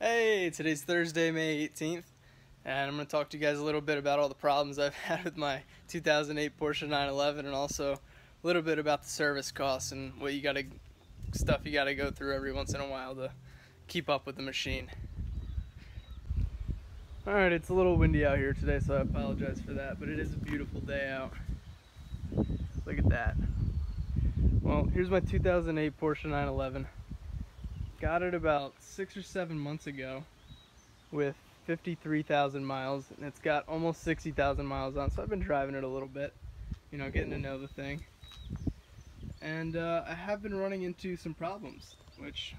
Hey, today's Thursday, May 18th, and I'm going to talk to you guys a little bit about all the problems I've had with my 2008 Porsche 911, and also a little bit about the service costs and what stuff you got to go through every once in a while to keep up with the machine. Alright, it's a little windy out here today, so I apologize for that, but it is a beautiful day out. Look at that. Well, here's my 2008 Porsche 911. Got it about 6 or 7 months ago with 53,000 miles, and it's got almost 60,000 miles on, so I've been driving it a little bit, getting to know the thing. And I have been running into some problems, which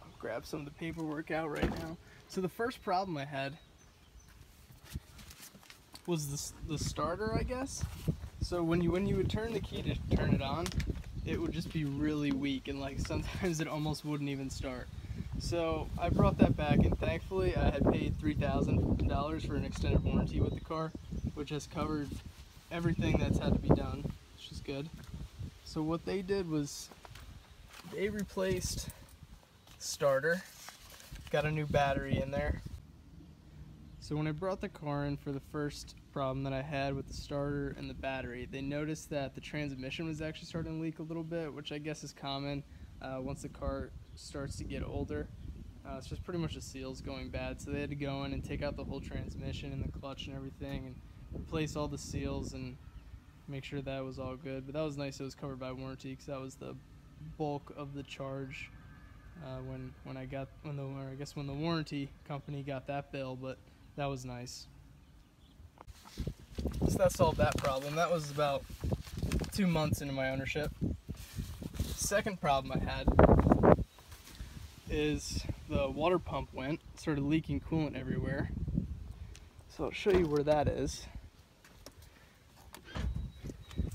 I'll grab some of the paperwork out right now. So the first problem I had was the starter, I guess. So when you would turn the key to turn it on, it would just be really weak, and sometimes it almost wouldn't even start. So I brought that back, and thankfully I had paid $3,000 for an extended warranty with the car, which has covered everything that's had to be done, which is good. So what they did was they replaced the starter, got a new battery in there. So when I brought the car in for the first problem that I had with the starter and the battery, they noticed that the transmission was actually starting to leak a little bit, which I guess is common once the car starts to get older. It's just pretty much the seals going bad, so they had to go in and take out the whole transmission and the clutch and everything and replace all the seals and make sure that was all good. But that was nice, it was covered by warranty, because that was the bulk of the charge when the warranty company got that bill, but that was nice. So that solved that problem. That was about 2 months into my ownership. Second problem I had is the water pump started leaking coolant everywhere. So I'll show you where that is.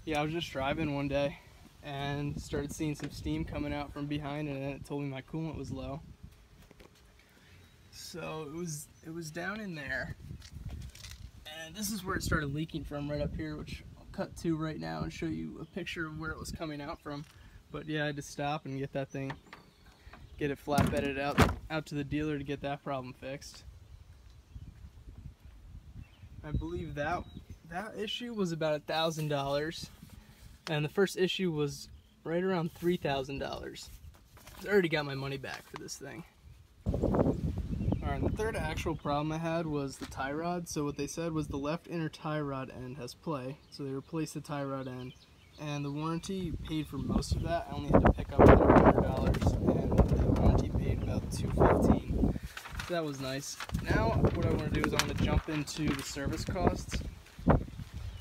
Yeah, I was just driving one day and started seeing some steam coming out from behind, and it told me my coolant was low. So it was down in there, and this is where it started leaking from, right up here, which I'll cut to right now and show you a picture of where it was coming out from. But yeah, I had to stop and get it flatbedded out to the dealer to get that problem fixed. I believe that issue was about $1,000, and the first issue was right around $3,000. I already got my money back for this thing. Alright, the third actual problem I had was the tie rod. So what they said was the left inner tie rod end has play, so they replaced the tie rod end, and the warranty paid for most of that. I only had to pick up about $100, and the warranty paid about $215. So that was nice. Now what I want to do is I want to jump into the service costs.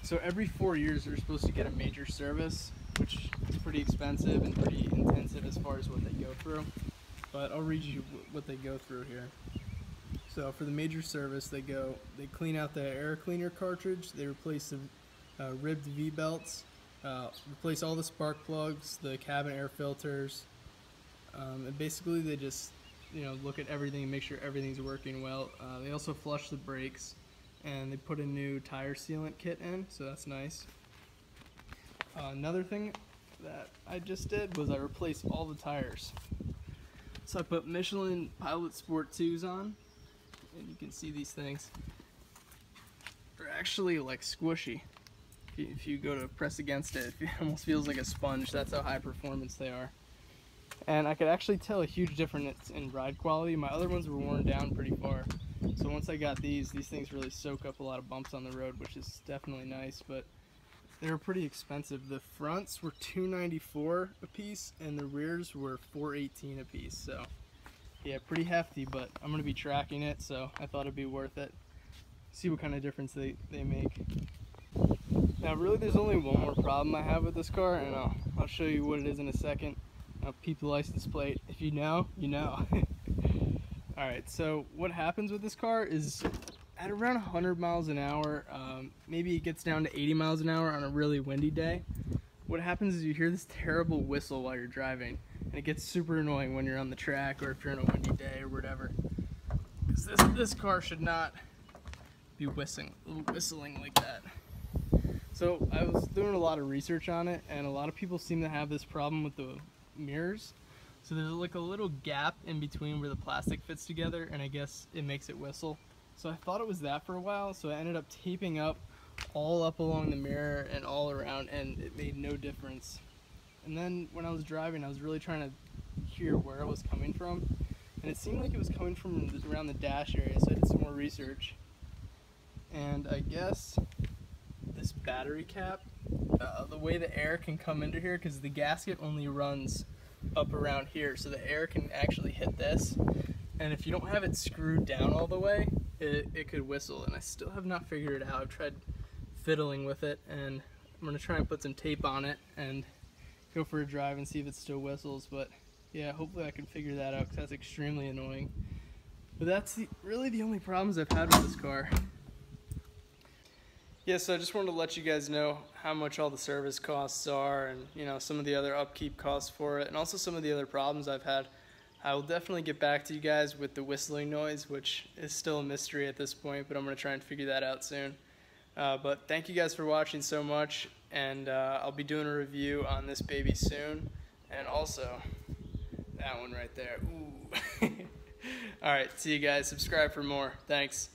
So every 4 years they're supposed to get a major service, which is pretty expensive and pretty intensive as far as what they go through. But I'll read you what they go through here. So for the major service, they clean out the air cleaner cartridge, they replace the ribbed V-belts, replace all the spark plugs, the cabin air filters, and basically they just look at everything and make sure everything's working well. They also flush the brakes, and they put a new tire sealant kit in, so that's nice. Another thing that I just did was I replaced all the tires. So I put Michelin Pilot Sport 2s on, and you can see these things. They're actually like squishy. If you go to press against it, it almost feels like a sponge. That's how high performance they are. And I could actually tell a huge difference in ride quality. My other ones were worn down pretty far. So once I got these things really soak up a lot of bumps on the road, which is definitely nice, but they were pretty expensive. The fronts were $294 a piece, and the rears were $418 a piece. So yeah, pretty hefty, but I'm going to be tracking it, so I thought it'd be worth it. See what kind of difference they make. Now really there's only one more problem I have with this car, and I'll show you what it is in a second. I'll peep the license plate. If you know, you know. Alright, so what happens with this car is at around 100 miles an hour, maybe it gets down to 80 miles an hour on a really windy day. What happens is you hear this terrible whistle while you're driving, and it gets super annoying when you're on the track or if you're on a windy day or whatever. Because this car should not be whistling like that. So I was doing a lot of research on it, and a lot of people seem to have this problem with the mirrors. So there's like a little gap in between where the plastic fits together, and I guess it makes it whistle. So I thought it was that for a while, so I ended up taping up all up along the mirror and all around, and it made no difference. And then when I was driving, I was really trying to hear where it was coming from, and it seemed like it was coming from around the dash area, so I did some more research. And I guess this battery cap, the way the air can come into here, because the gasket only runs up around here, so the air can actually hit this, and if you don't have it screwed down all the way, it could whistle, and I still have not figured it out. I've tried fiddling with it, and I'm going to try and put some tape on it and go for a drive and see if it still whistles, but yeah, hopefully I can figure that out, because that's extremely annoying. But that's really the only problems I've had with this car. Yeah, so I just wanted to let you guys know how much all the service costs are, and you know, some of the other upkeep costs for it, and also some of the other problems I've had. I will definitely get back to you guys with the whistling noise, which is still a mystery at this point, but I'm going to try and figure that out soon. But thank you guys for watching so much, and I'll be doing a review on this baby soon, and also that one right there. Ooh. Alright, see you guys. Subscribe for more. Thanks.